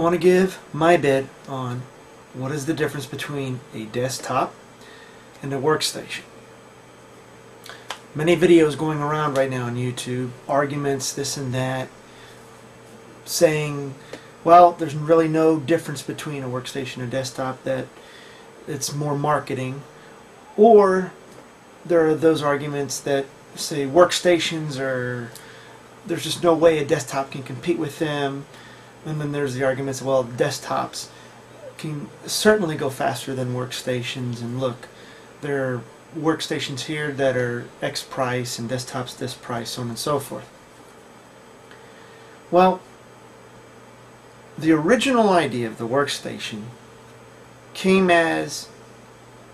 want to give my bid on what is the difference between a desktop and a workstation. Many videos going around right now on YouTube, arguments, this and that, saying, well, there's really no difference between a workstation and a desktop, that it's more marketing. Or there are those arguments that say workstations are, there's just no way a desktop can compete with them. And then there's the arguments, well, desktops can certainly go faster than workstations, and look, there are workstations here that are X price and desktops this price, so on and so forth. Well, the original idea of the workstation came as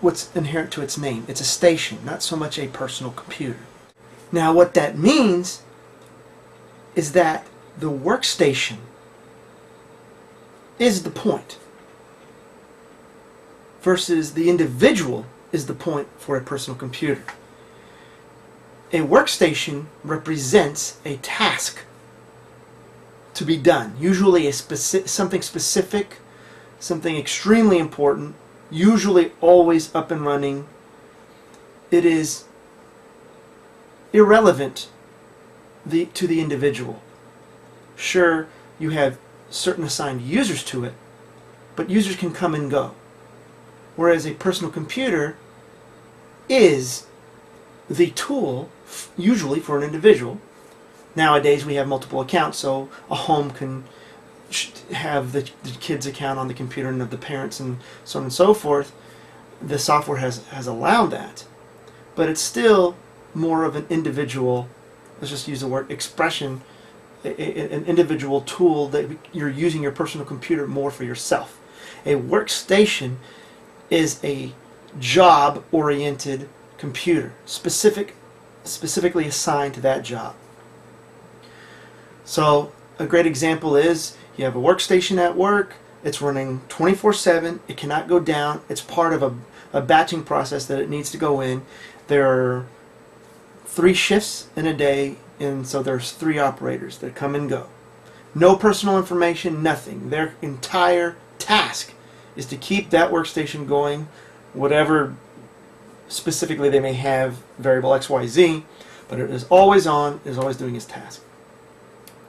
what's inherent to its name. It's a station, not so much a personal computer. Now what that means is that the workstation is the point, versus the individual is the point for a personal computer. A workstation represents a task to be done, usually a something specific, something extremely important, usually always up and running. It is irrelevant to the individual. Sure, you have certain assigned users to it, but users can come and go. Whereas a personal computer is the tool, usually for an individual. Nowadays we have multiple accounts, so a home can have the kid's account on the computer and of the parents, and so on and so forth. The software has allowed that. But it's still more of an individual, let's just use the word expression, an individual tool that you're using your personal computer more for yourself. A workstation is a job-oriented computer, specifically assigned to that job. So a great example is you have a workstation at work, it's running 24/7, it cannot go down, it's part of a batching process that it needs to go in. There are 3 shifts in a day, and so there's 3 operators that come and go. No personal information, nothing. Their entire task is to keep that workstation going, whatever specifically they may have, variable XYZ, but it is always on, is always doing its task.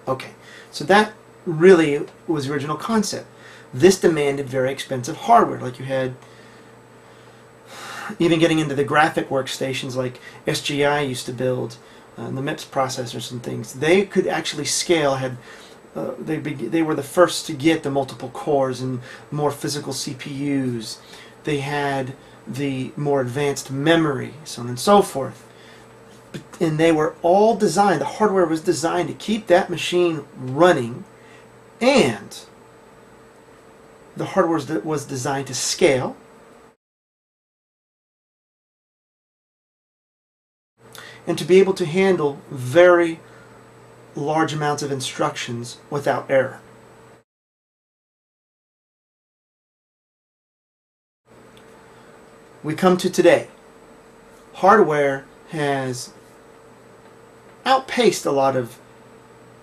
Okay, so that really was the original concept. This demanded very expensive hardware, like you had, even getting into the graphic workstations like SGI used to build, the MIPS processors and things. They could actually scale, they were the first to get the multiple cores and more physical CPUs. They had the more advanced memory, so on and so forth. And they were all designed, the hardware was designed to keep that machine running, and the hardware was designed to scale. And to be able to handle very large amounts of instructions without error. We come to today. Hardware has outpaced a lot of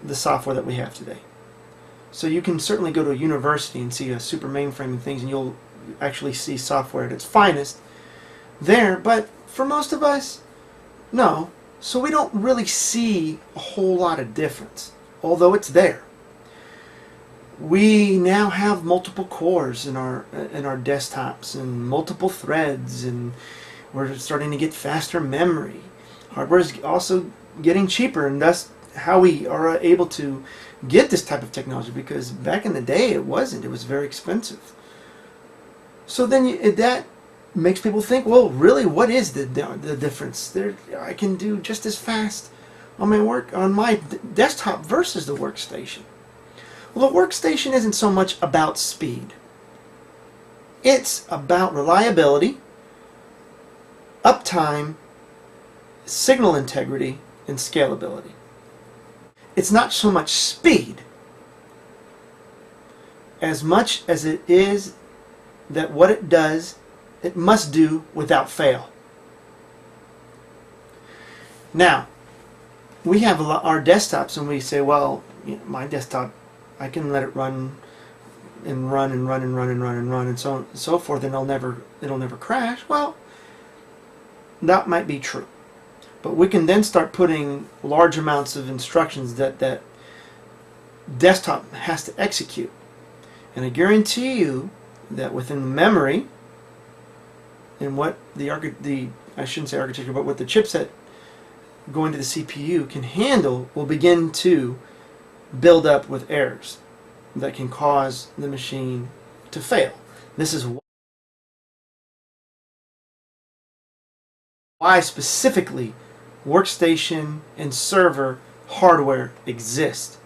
the software that we have today. So you can certainly go to a university and see a super mainframe and things, and you'll actually see software at its finest there, but for most of us, no. So we don't really see a whole lot of difference, although it's there. We now have multiple cores in our desktops and multiple threads, and we're starting to get faster memory. Hardware is also getting cheaper, and that's how we are able to get this type of technology, because back in the day it wasn't. It was very expensive. So then that makes people think, well, really, what is the difference? I can do just as fast on my desktop versus the workstation. Well, the workstation isn't so much about speed. It's about reliability, uptime, signal integrity, and scalability. It's not so much speed as much as it is that what it does, it must do without fail. Now, we have our desktops, and we say, well, my desktop, I can let it run and run and run and run and run and run and so on and so forth, and it'll never crash. Well, that might be true. But we can then start putting large amounts of instructions that desktop has to execute. And I guarantee you that within the memory and what I shouldn't say architecture, but what the chipset going to the CPU can handle will begin to build up with errors that can cause the machine to fail. This is why specifically workstation and server hardware exist.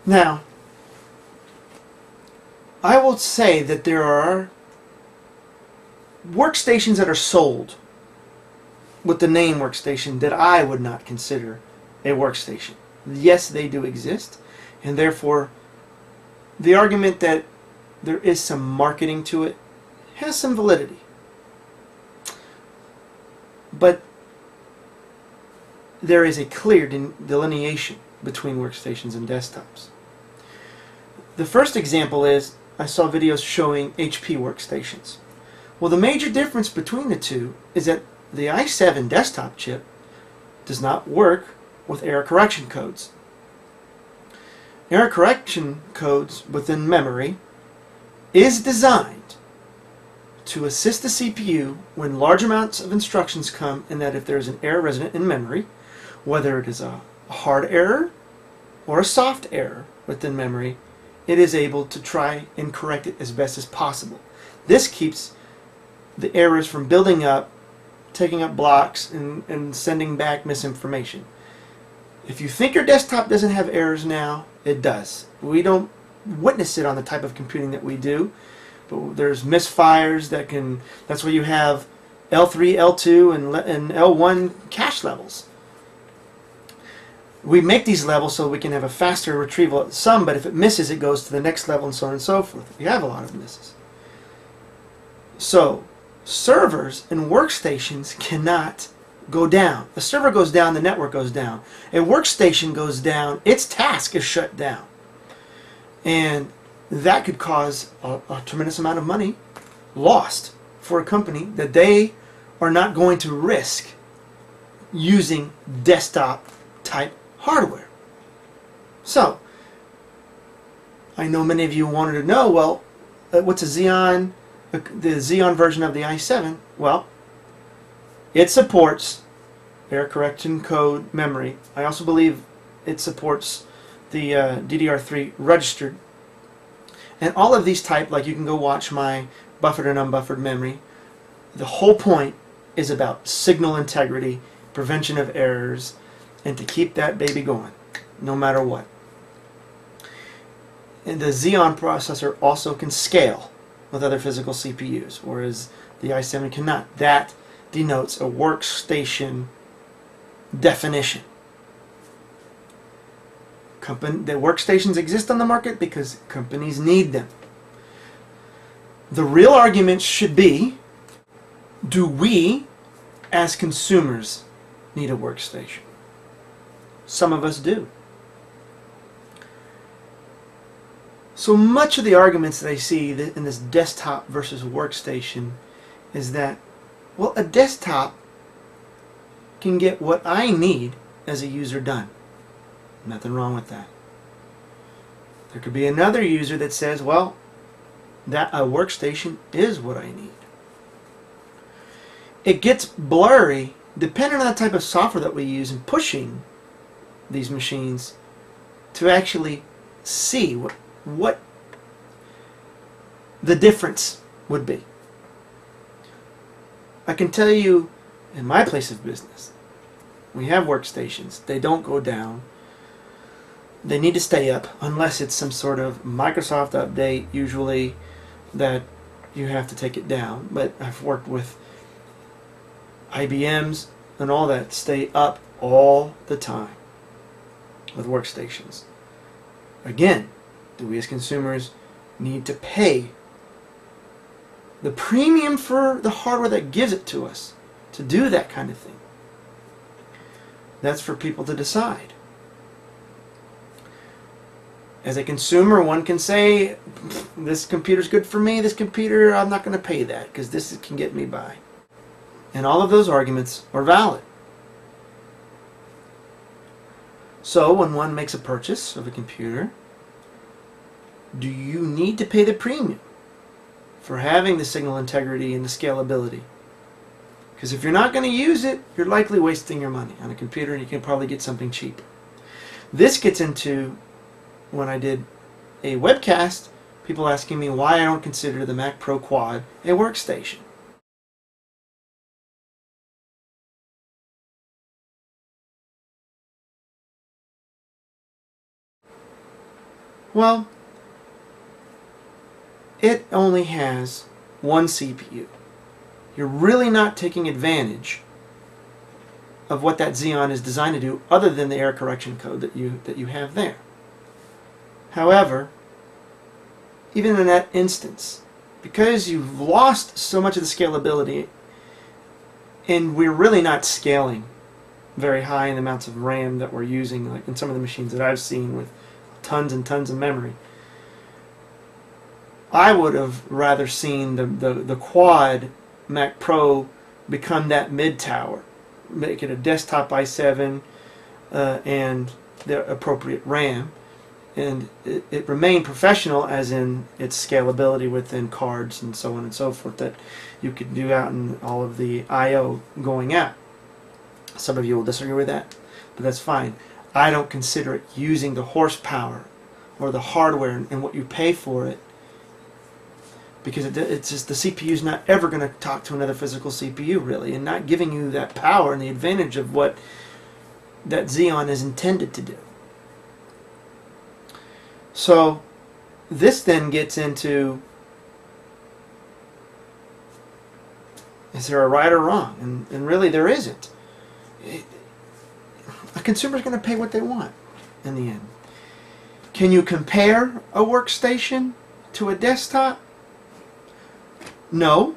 Now, I will say that there are workstations that are sold with the name workstation that I would not consider a workstation. Yes, they do exist, and therefore the argument that there is some marketing to it has some validity. But there is a clear delineation between workstations and desktops. The first example is I saw videos showing HP workstations. Well, the major difference between the two is that the i7 desktop chip does not work with error correction codes. Error correction codes within memory is designed to assist the CPU when large amounts of instructions come, and that if there is an error resident in memory, whether it is a hard error or a soft error within memory, it is able to try and correct it as best as possible. This keeps the errors from building up, taking up blocks, and sending back misinformation. If you think your desktop doesn't have errors now, it does. We don't witness it on the type of computing that we do, but there's misfires that's where you have L3, L2, and L1 cache levels. We make these levels so we can have a faster retrieval at some, but if it misses, it goes to the next level and so on and so forth. You have a lot of misses. So, servers and workstations cannot go down. A server goes down, the network goes down. A workstation goes down, its task is shut down. And that could cause a tremendous amount of money lost for a company that they are not going to risk using desktop type hardware. So, I know many of you wanted to know, well, what's a Xeon, the Xeon version of the i7? Well, it supports error correction code memory. I also believe it supports the DDR3 registered. And all of these type, like you can go watch my buffered and unbuffered memory. The whole point is about signal integrity, prevention of errors, and to keep that baby going, no matter what. And the Xeon processor also can scale with other physical CPUs, whereas the i7 cannot. That denotes a workstation definition. The workstations exist on the market because companies need them. The real argument should be, do we, as consumers, need a workstation? Some of us do. So much of the arguments that I see in this desktop versus workstation is that, well, a desktop can get what I need as a user done. Nothing wrong with that. There could be another user that says, well, that a workstation is what I need. It gets blurry depending on the type of software that we use in pushing these machines to actually see what the difference would be. I can tell you, in my place of business, we have workstations. They don't go down. They need to stay up unless it's some sort of Microsoft update, usually, that you have to take it down. But I've worked with IBMs and all that stay up all the time with workstations. Again, do we as consumers need to pay the premium for the hardware that gives it to us to do that kind of thing? That's for people to decide. As a consumer, one can say, this computer's good for me, this computer, I'm not going to pay that because this can get me by. And all of those arguments are valid. So when one makes a purchase of a computer, do you need to pay the premium for having the signal integrity and the scalability? Because if you're not going to use it, you're likely wasting your money on a computer, and you can probably get something cheaper. This gets into when I did a webcast, people asking me why I don't consider the Mac Pro Quad a workstation. Well, it only has one CPU. You're really not taking advantage of what that Xeon is designed to do other than the error correction code that you have there. However, even in that instance, because you've lost so much of the scalability, and we're really not scaling very high in the amounts of RAM that we're using, like in some of the machines that I've seen with tons and tons of memory, I would have rather seen the Quad Mac Pro become that mid tower, make it a desktop i7 and the appropriate RAM, and it remained professional as in its scalability within cards and so on and so forth that you could do out in all of the I/O going out. Some of you will disagree with that, but that's fine. I don't consider it using the horsepower or the hardware and what you pay for it, because it's just the CPU is not ever going to talk to another physical CPU really, and not giving you that power and the advantage of what that Xeon is intended to do. So this then gets into, is there a right or wrong? And really there isn't. A consumer's going to pay what they want in the end. Can you compare a workstation to a desktop? No.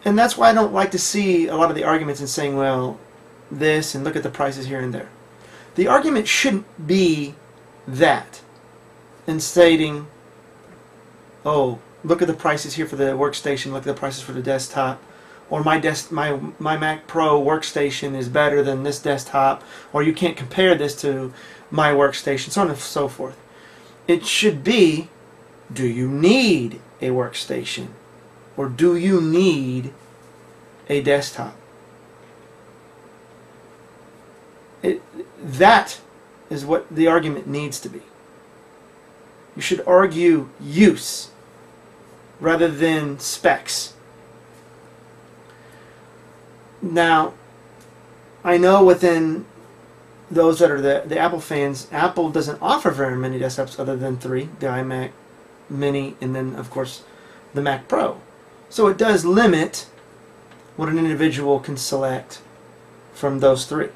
And that's why I don't like to see a lot of the arguments in saying, well, this, and look at the prices here and there. The argument shouldn't be that, in stating, oh, look at the prices here for the workstation, look at the prices for the desktop, or my Mac Pro workstation is better than this desktop, or you can't compare this to my workstation, so on and so forth. It should be, do you need a workstation, or do you need a desktop? That is what the argument needs to be. You should argue use rather than specs. Now, I know within those that are the Apple fans, Apple doesn't offer very many desktops other than 3, the iMac Mini, and then of course the Mac Pro. So it does limit what an individual can select from those 3.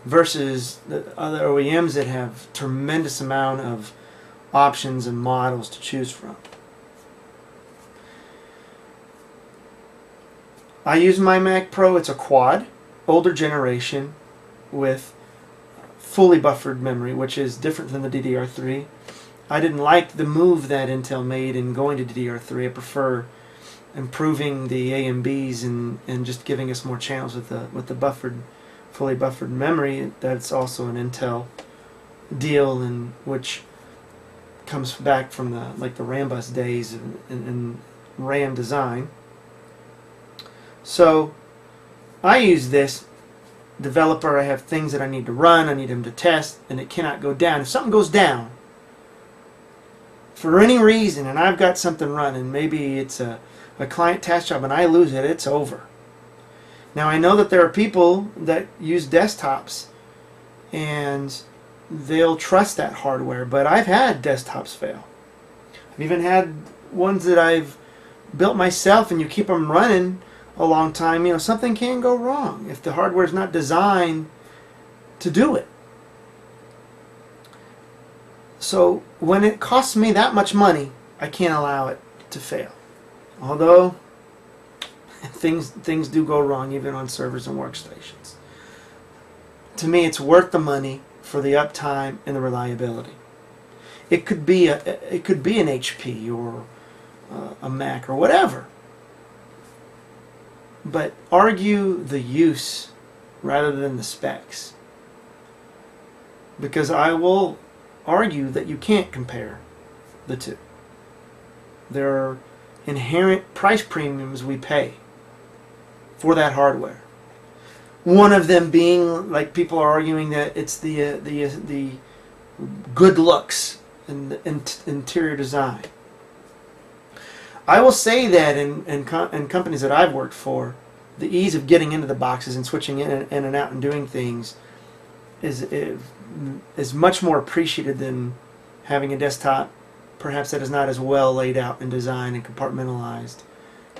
Versus the other OEMs that have tremendous amount of options and models to choose from. I use my Mac Pro. It's a quad, older generation, with fully buffered memory, which is different than the DDR3. I didn't like the move that Intel made in going to DDR3. I prefer improving the A and Bs and just giving us more channels with the fully buffered memory. That's also an Intel deal, and which comes back from the Rambus days in RAM design. So I use this developer. I have things that I need to run, I need them to test, and it cannot go down. If something goes down for any reason, and I've got something running, maybe it's a client task job and I lose it, it's over. Now I know that there are people that use desktops and they'll trust that hardware, but I've had desktops fail. I've even had ones that I've built myself, and you keep them running a long time, you know, something can go wrong if the hardware is not designed to do it. So when it costs me that much money, I can't allow it to fail. Although things do go wrong even on servers and workstations. To me, it's worth the money for the uptime and the reliability. It could be an HP or a Mac or whatever. But argue the use rather than the specs. Because I will argue that you can't compare the two. There are inherent price premiums we pay for that hardware. One of them being, like, people are arguing that it's the good looks and the interior design. I will say that in companies that I've worked for, the ease of getting into the boxes and switching in and out and doing things is much more appreciated than having a desktop perhaps that is not as well laid out and designed and compartmentalized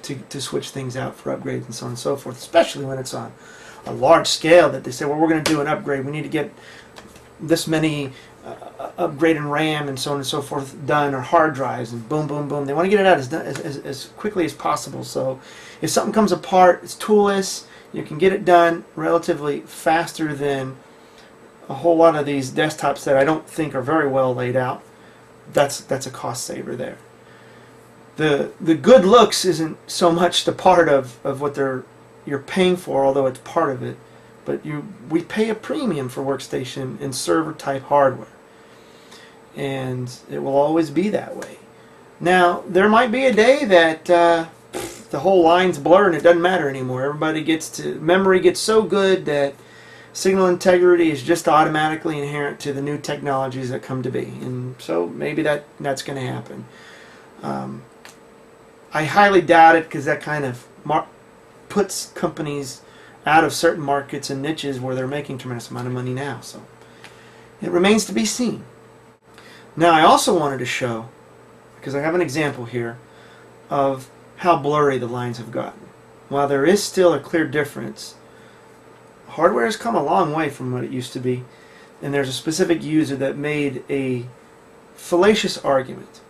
to switch things out for upgrades and so on and so forth, especially when it's on a large scale that they say, well, we're going to do an upgrade, we need to get this many upgrade in RAM and so on and so forth done, or hard drives, and boom, boom, boom. They want to get it out as quickly as possible. So if something comes apart, it's toolless, you can get it done relatively faster than a whole lot of these desktops that I don't think are very well laid out. That's a cost saver there. The good looks isn't so much the part of what you're paying for, although it's part of it, but we pay a premium for workstation and server type hardware, and it will always be that way. Now, there might be a day that the whole line's blurred and it doesn't matter anymore. Everybody memory gets so good that signal integrity is just automatically inherent to the new technologies that come to be, and so maybe that's going to happen. I highly doubt it, because that kind of puts companies out of certain markets and niches where they're making a tremendous amount of money now. So it remains to be seen. Now, I also wanted to show, because I have an example here, of how blurry the lines have gotten. While there is still a clear difference, hardware has come a long way from what it used to be, and there's a specific user that made a fallacious argument.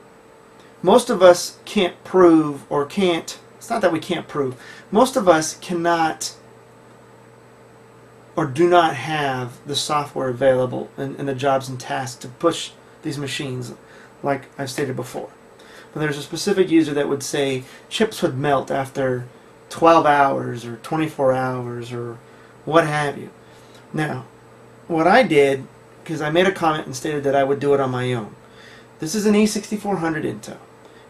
Most of us can't prove, or can't, it's not that we can't prove, most of us cannot or do not have the software available and the jobs and tasks to push these machines, like I've stated before. But there's a specific user that would say chips would melt after 12 hours or 24 hours or what have you. Now, what I did, because I made a comment and stated that I would do it on my own. This is an E6400 Intel.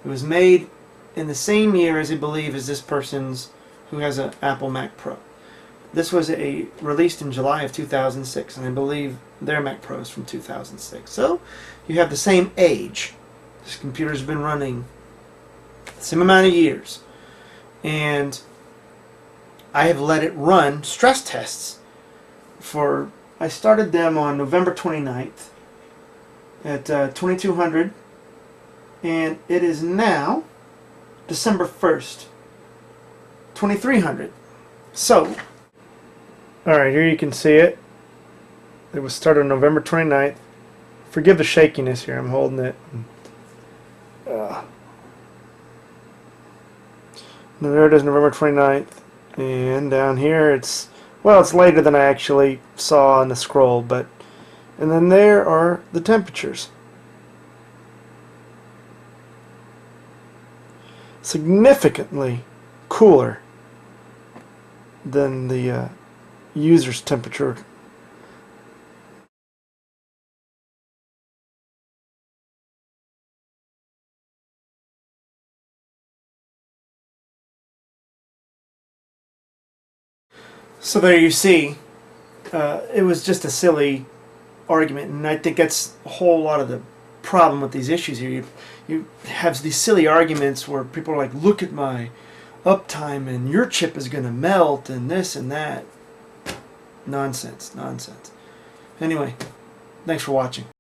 It was made in the same year, as I believe, as this person's who has an Apple Mac Pro. This was released in July of 2006, and I believe their Mac Pro is from 2006. So you have the same age. This computer's been running the same amount of years, and I have let it run stress tests I started them on November 29th at 2200, and it is now December 1st, 2300. So, alright, here you can see it. It was started on November 29th. Forgive the shakiness here, I'm holding it. There it is, November 29th. And down here it's later than I actually saw on the scroll, and then there are the temperatures. Significantly cooler than the user's temperature. So there you see, it was just a silly argument, and I think that's a whole lot of the problem with these issues here. You have these silly arguments where people are like, look at my uptime and your chip is going to melt and this and that. Nonsense, nonsense. Anyway, thanks for watching.